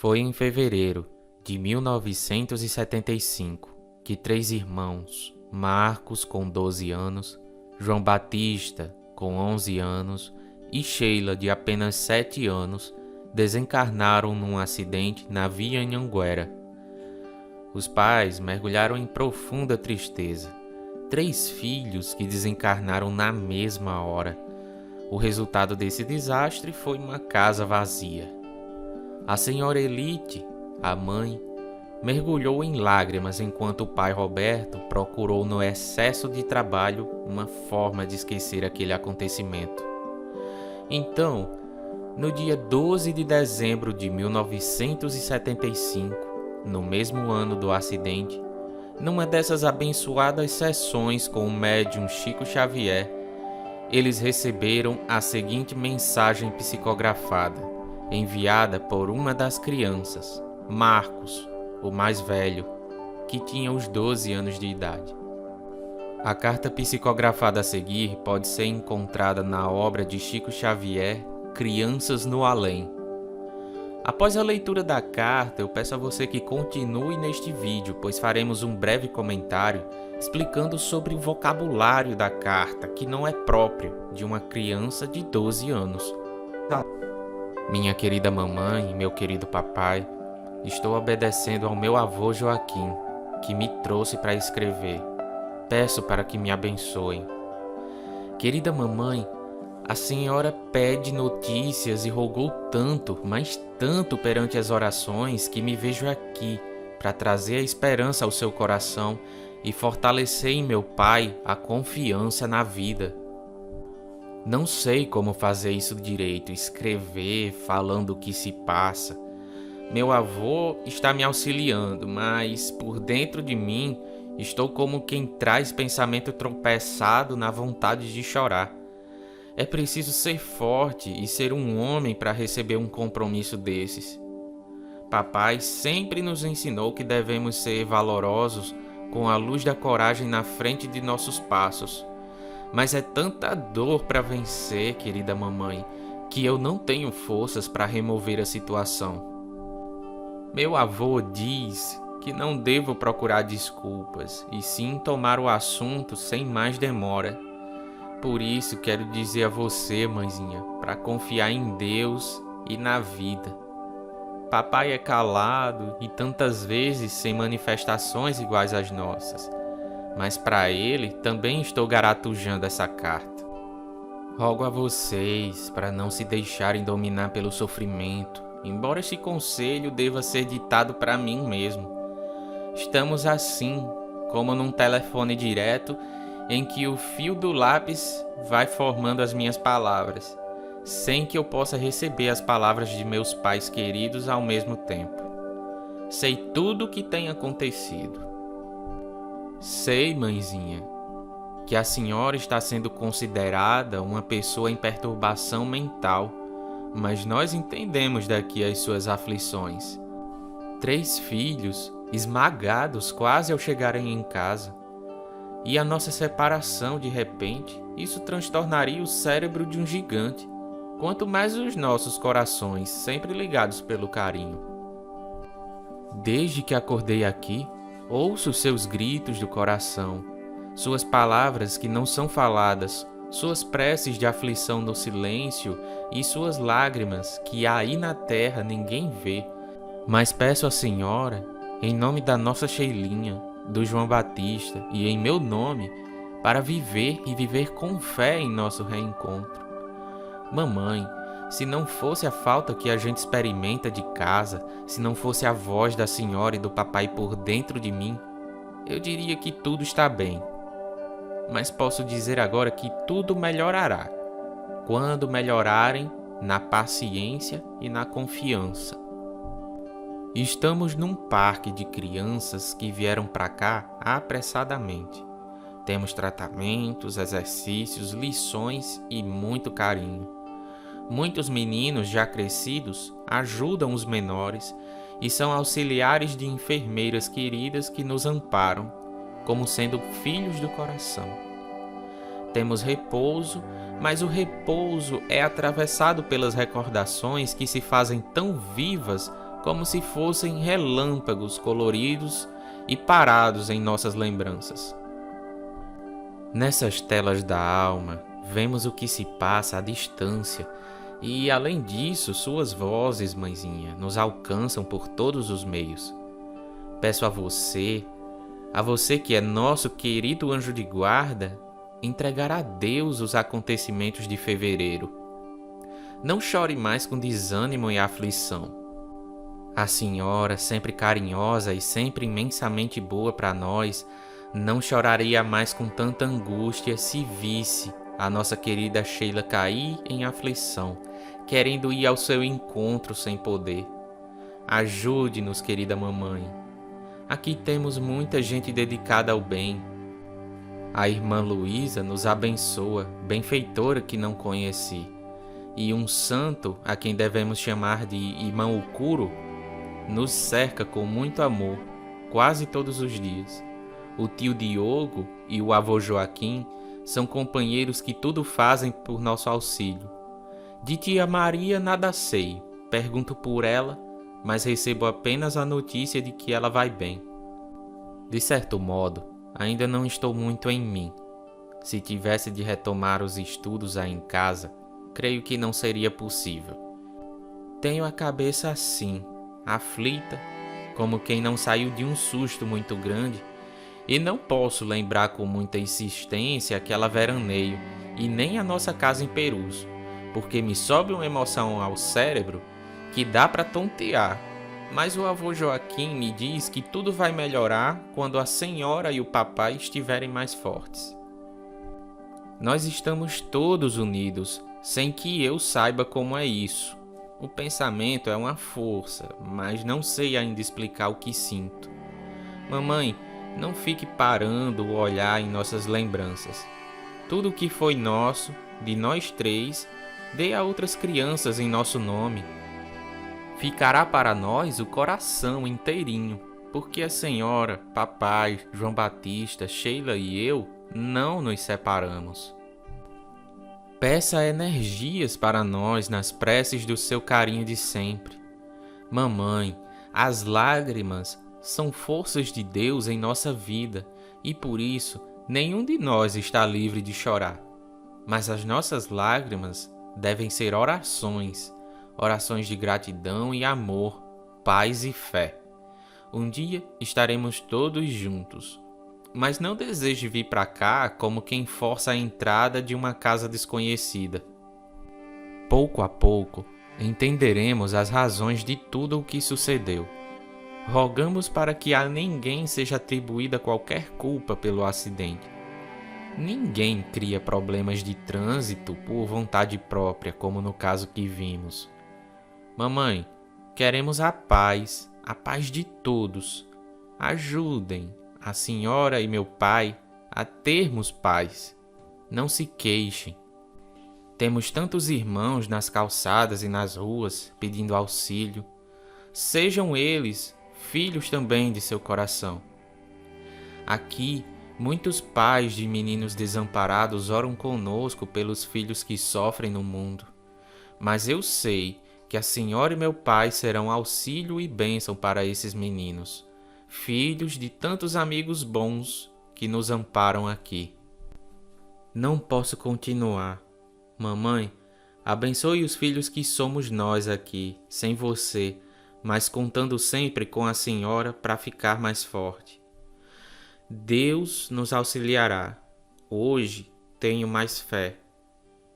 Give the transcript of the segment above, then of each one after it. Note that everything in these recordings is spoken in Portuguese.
Foi em fevereiro de 1975 que 3 irmãos, Marcos com 12 anos, João Batista com 11 anos e Sheila de apenas 7 anos, desencarnaram num acidente na Via Anhanguera. Os pais mergulharam em profunda tristeza. 3 filhos que desencarnaram na mesma hora. O resultado desse desastre foi uma casa vazia. A senhora Elite, a mãe, mergulhou em lágrimas enquanto o pai Roberto procurou no excesso de trabalho uma forma de esquecer aquele acontecimento. Então, no dia 12 de dezembro de 1975, no mesmo ano do acidente, numa dessas abençoadas sessões com o médium Chico Xavier, eles receberam a seguinte mensagem psicografada, enviada por uma das crianças, Marcos, o mais velho, que tinha os 12 anos de idade. A carta psicografada a seguir pode ser encontrada na obra de Chico Xavier, Crianças no Além. Após a leitura da carta, eu peço a você que continue neste vídeo, pois faremos um breve comentário explicando sobre o vocabulário da carta, que não é próprio de uma criança de 12 anos. Minha querida mamãe e meu querido papai, estou obedecendo ao meu avô Joaquim, que me trouxe para escrever. Peço para que me abençoem. Querida mamãe, a senhora pede notícias e rogou tanto, mas tanto perante as orações, que me vejo aqui para trazer a esperança ao seu coração e fortalecer em meu pai a confiança na vida. Não sei como fazer isso direito, escrever, falando o que se passa. Meu avô está me auxiliando, mas por dentro de mim estou como quem traz pensamento tropeçado na vontade de chorar. É preciso ser forte e ser um homem para receber um compromisso desses. Papai sempre nos ensinou que devemos ser valorosos com a luz da coragem na frente de nossos passos. Mas é tanta dor para vencer, querida mamãe, que eu não tenho forças para remover a situação. Meu avô diz que não devo procurar desculpas, e sim tomar o assunto sem mais demora. Por isso quero dizer a você, mãezinha, para confiar em Deus e na vida. Papai é calado e tantas vezes sem manifestações iguais às nossas, mas para ele também estou garatujando essa carta. Rogo a vocês para não se deixarem dominar pelo sofrimento, embora esse conselho deva ser ditado para mim mesmo. Estamos assim, como num telefone direto, em que o fio do lápis vai formando as minhas palavras, sem que eu possa receber as palavras de meus pais queridos ao mesmo tempo. Sei tudo o que tem acontecido. Sei, mãezinha, que a senhora está sendo considerada uma pessoa em perturbação mental, mas nós entendemos daqui as suas aflições. 3 filhos esmagados quase ao chegarem em casa. E a nossa separação, de repente, isso transtornaria o cérebro de um gigante, quanto mais os nossos corações, sempre ligados pelo carinho. Desde que acordei aqui, ouço seus gritos do coração, suas palavras que não são faladas, suas preces de aflição no silêncio e suas lágrimas que aí na terra ninguém vê. Mas peço à senhora, em nome da nossa Sheilinha, do João Batista e em meu nome, para viver e viver com fé em nosso reencontro. Mamãe, se não fosse a falta que a gente experimenta de casa, se não fosse a voz da senhora e do papai por dentro de mim, eu diria que tudo está bem. Mas posso dizer agora que tudo melhorará, quando melhorarem na paciência e na confiança. Estamos num parque de crianças que vieram para cá apressadamente. Temos tratamentos, exercícios, lições e muito carinho. Muitos meninos já crescidos ajudam os menores e são auxiliares de enfermeiras queridas que nos amparam, como sendo filhos do coração. Temos repouso, mas o repouso é atravessado pelas recordações que se fazem tão vivas como se fossem relâmpagos coloridos e parados em nossas lembranças. Nessas telas da alma, vemos o que se passa à distância e, além disso, suas vozes, mãezinha, nos alcançam por todos os meios. Peço a você que é nosso querido anjo de guarda, entregar a Deus os acontecimentos de fevereiro. Não chore mais com desânimo e aflição. A senhora, sempre carinhosa e sempre imensamente boa para nós, não choraria mais com tanta angústia se visse a nossa querida Sheila cair em aflição, querendo ir ao seu encontro sem poder. Ajude-nos, querida mamãe. Aqui temos muita gente dedicada ao bem. A irmã Luísa nos abençoa, benfeitora que não conheci. E um santo, a quem devemos chamar de Irmão Ukuro, nos cerca com muito amor, quase todos os dias. O tio Diogo e o avô Joaquim são companheiros que tudo fazem por nosso auxílio. De tia Maria nada sei, pergunto por ela, mas recebo apenas a notícia de que ela vai bem. De certo modo, ainda não estou muito em mim. Se tivesse de retomar os estudos aí em casa, creio que não seria possível. Tenho a cabeça assim, aflita, como quem não saiu de um susto muito grande, e não posso lembrar com muita insistência aquela veraneio e nem a nossa casa em Perus, porque me sobe uma emoção ao cérebro que dá para tontear. Mas o avô Joaquim me diz que tudo vai melhorar quando a senhora e o papai estiverem mais fortes. Nós estamos todos unidos, sem que eu saiba como é isso. O pensamento é uma força, mas não sei ainda explicar o que sinto. Mamãe, não fique parando o olhar em nossas lembranças. Tudo o que foi nosso, de nós três, dê a outras crianças em nosso nome. Ficará para nós o coração inteirinho, porque a senhora, papai, João Batista, Sheila e eu não nos separamos. Peça energias para nós nas preces do seu carinho de sempre. Mamãe, as lágrimas são forças de Deus em nossa vida e por isso nenhum de nós está livre de chorar. Mas as nossas lágrimas devem ser orações, orações de gratidão e amor, paz e fé. Um dia estaremos todos juntos, mas não deseje vir para cá como quem força a entrada de uma casa desconhecida. Pouco a pouco, entenderemos as razões de tudo o que sucedeu. Rogamos para que a ninguém seja atribuída qualquer culpa pelo acidente. Ninguém cria problemas de trânsito por vontade própria, como no caso que vimos. Mamãe, queremos a paz de todos. Ajudem a senhora e meu pai a termos paz. Não se queixem. Temos tantos irmãos nas calçadas e nas ruas pedindo auxílio. Sejam eles filhos também de seu coração. Aqui, muitos pais de meninos desamparados oram conosco pelos filhos que sofrem no mundo. Mas eu sei que a senhora e meu pai serão auxílio e bênção para esses meninos, filhos de tantos amigos bons que nos amparam aqui. Não posso continuar. Mamãe, abençoe os filhos que somos nós aqui, sem você, mas contando sempre com a senhora para ficar mais forte. Deus nos auxiliará. Hoje tenho mais fé.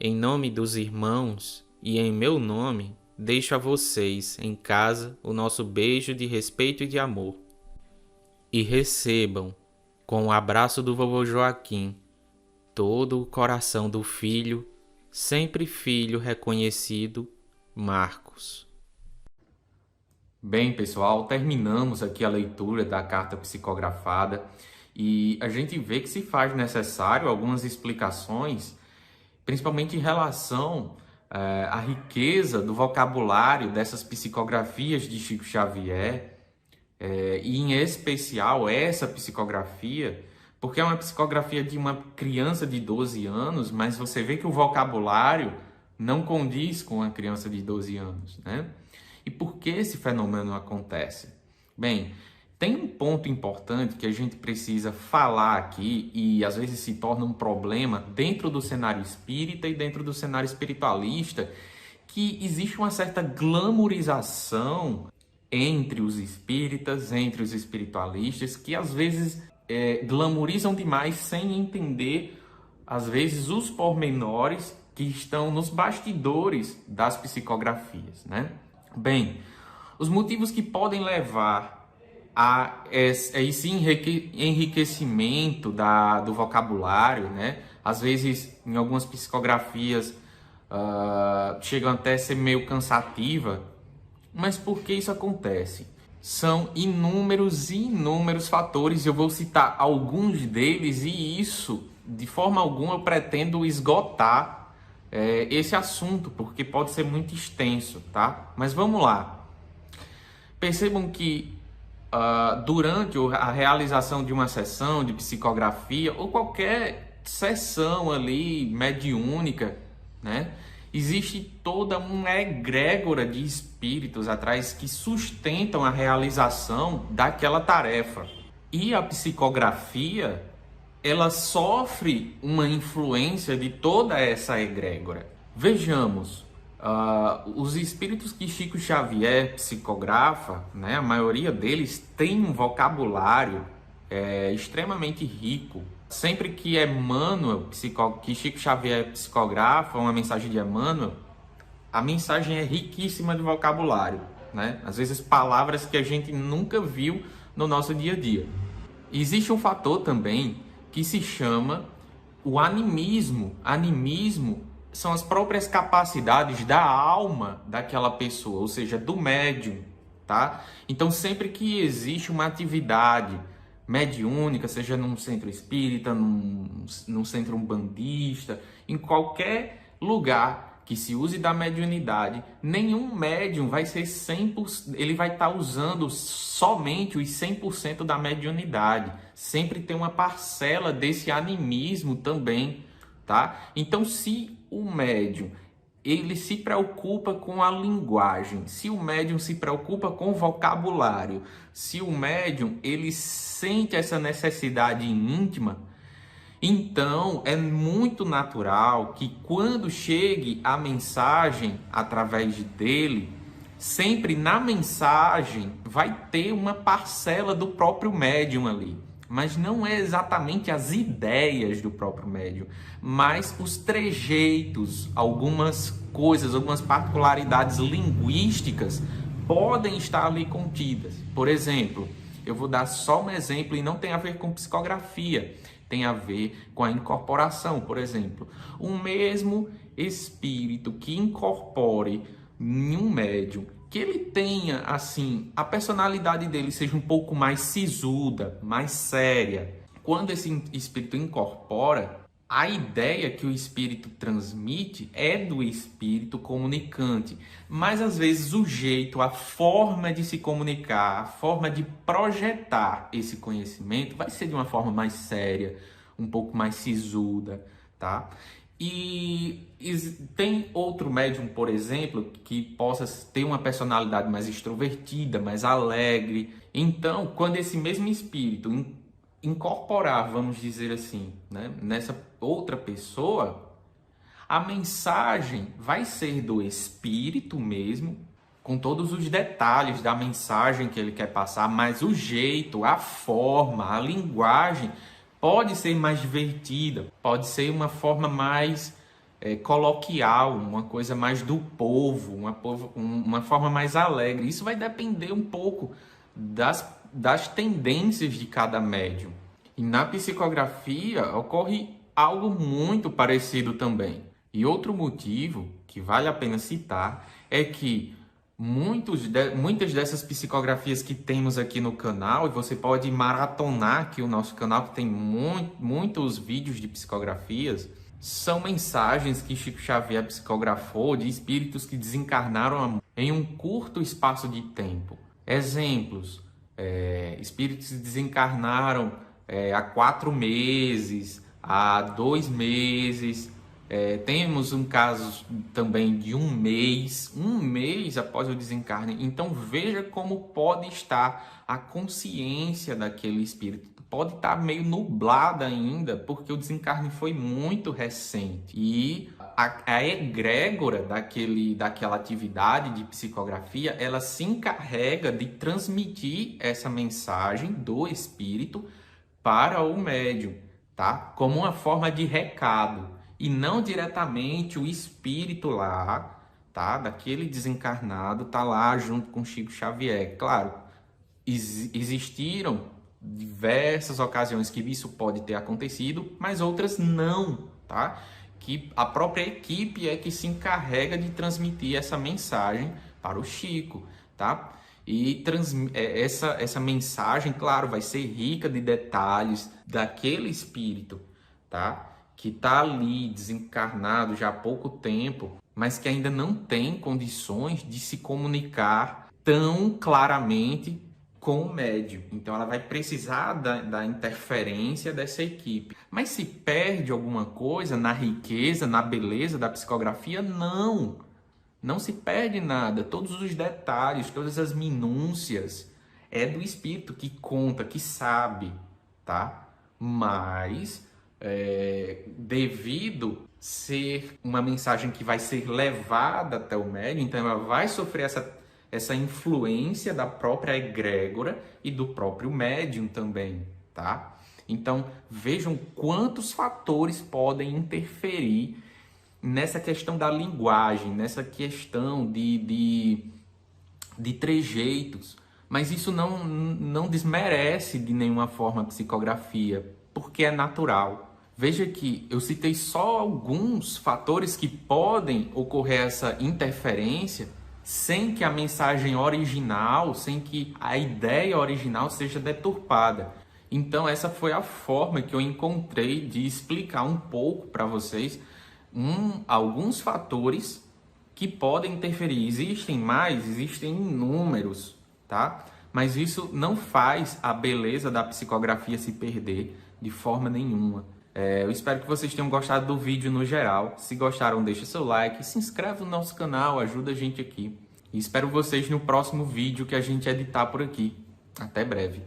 Em nome dos irmãos e em meu nome, deixo a vocês, em casa, o nosso beijo de respeito e de amor. E recebam, com o abraço do vovô Joaquim, todo o coração do filho, sempre filho reconhecido, Marcos. Bem, pessoal, terminamos aqui a leitura da carta psicografada e a gente vê que se faz necessário algumas explicações, principalmente em relação à riqueza do vocabulário dessas psicografias de Chico Xavier, e em especial essa psicografia, porque é uma psicografia de uma criança de 12 anos, mas você vê que o vocabulário não condiz com a criança de 12 anos, né? E por que esse fenômeno acontece? Bem, tem um ponto importante que a gente precisa falar aqui e às vezes se torna um problema dentro do cenário espírita e dentro do cenário espiritualista, que existe uma certa glamorização entre os espíritas, entre os espiritualistas, que às vezes glamorizam demais sem entender, às vezes, os pormenores que estão nos bastidores das psicografias, né? Bem, os motivos que podem levar a esse enriquecimento do vocabulário, né? Às vezes, em algumas psicografias, chegam até a ser meio cansativa. Mas por que isso acontece? São inúmeros e inúmeros fatores, eu vou citar alguns deles, e isso, de forma alguma, eu pretendo esgotar esse assunto, porque pode ser muito extenso, tá? Mas vamos lá. Percebam que durante a realização de uma sessão de psicografia, ou qualquer sessão ali mediúnica, né? Existe toda uma egrégora de espíritos atrás que sustentam a realização daquela tarefa. E a psicografia, ela sofre uma influência de toda essa egrégora. Vejamos, os espíritos que Chico Xavier psicografa, né, a maioria deles tem um vocabulário extremamente rico. Sempre que Emmanuel, que Chico Xavier psicografa uma mensagem de Emmanuel, a mensagem é riquíssima de vocabulário, né? Às vezes palavras que a gente nunca viu no nosso dia a dia. Existe um fator também que se chama o animismo. Animismo são as próprias capacidades da alma daquela pessoa, ou seja, do médium, tá? Então, sempre que existe uma atividade mediúnica, seja num centro espírita, num centro umbandista, em qualquer lugar que se use da mediunidade, nenhum médium vai ser 100%, ele vai estar usando somente os 100% da mediunidade. Sempre tem uma parcela desse animismo também, tá? Então, se o médium ele se preocupa com a linguagem, se o médium se preocupa com o vocabulário, se o médium ele sente essa necessidade íntima, então é muito natural que quando chegue a mensagem através dele, sempre na mensagem vai ter uma parcela do próprio médium ali. Mas não é exatamente as ideias do próprio médium, mas os trejeitos, algumas coisas, algumas particularidades linguísticas podem estar ali contidas. Por exemplo, eu vou dar só um exemplo e não tem a ver com psicografia, tem a ver com a incorporação. Por exemplo, um mesmo espírito que incorpore em um médium, que ele tenha, assim, a personalidade dele seja um pouco mais sisuda, mais séria. Quando esse espírito incorpora, a ideia que o espírito transmite é do espírito comunicante. Mas, às vezes, o jeito, a forma de se comunicar, a forma de projetar esse conhecimento vai ser de uma forma mais séria, um pouco mais sisuda, tá? E tem outro médium, por exemplo, que possa ter uma personalidade mais extrovertida, mais alegre. Então, quando esse mesmo espírito incorporar, vamos dizer assim, né, nessa outra pessoa, a mensagem vai ser do espírito mesmo, com todos os detalhes da mensagem que ele quer passar, mas o jeito, a forma, a linguagem pode ser mais divertida, pode ser uma forma mais coloquial, uma coisa mais do povo, uma forma mais alegre. Isso vai depender um pouco das tendências de cada médium. E na psicografia ocorre algo muito parecido também. E outro motivo que vale a pena citar é que muitas dessas psicografias que temos aqui no canal, e você pode maratonar aqui o nosso canal, que tem muitos vídeos de psicografias, são mensagens que Chico Xavier psicografou de espíritos que desencarnaram em um curto espaço de tempo. Exemplos, espíritos que desencarnaram há 4 meses, há 2 meses, Temos um caso também de um mês após o desencarne. Então veja como pode estar a consciência daquele espírito. Pode estar meio nublada ainda, porque o desencarne foi muito recente. E a egrégora daquela atividade de psicografia, ela se encarrega de transmitir essa mensagem do espírito para o médium, tá? Como uma forma de recado. E não diretamente o espírito lá, tá? Daquele desencarnado, tá lá junto com Chico Xavier. Claro, existiram diversas ocasiões que isso pode ter acontecido, mas outras não, tá? Que a própria equipe é que se encarrega de transmitir essa mensagem para o Chico, tá? E essa mensagem, claro, vai ser rica de detalhes daquele espírito, tá? Que está ali desencarnado já há pouco tempo, mas que ainda não tem condições de se comunicar tão claramente com o médium. Então ela vai precisar da interferência dessa equipe. Mas se perde alguma coisa na riqueza, na beleza da psicografia? Não. Não se perde nada. Todos os detalhes, todas as minúcias é do espírito que conta, que sabe, tá? Mas devido ser uma mensagem que vai ser levada até o médium, então ela vai sofrer essa influência da própria egrégora e do próprio médium também, tá? Então, vejam quantos fatores podem interferir nessa questão da linguagem, nessa questão de trejeitos. Mas isso não desmerece de nenhuma forma a psicografia, porque é natural. Veja que eu citei só alguns fatores que podem ocorrer essa interferência sem que a mensagem original, sem que a ideia original seja deturpada. Então essa foi a forma que eu encontrei de explicar um pouco para vocês alguns fatores que podem interferir. Existem mais, existem inúmeros, tá? Mas isso não faz a beleza da psicografia se perder de forma nenhuma. Eu espero que vocês tenham gostado do vídeo no geral. Se gostaram, deixa seu like, se inscreve no nosso canal, ajuda a gente aqui. E espero vocês no próximo vídeo que a gente editar por aqui. Até breve.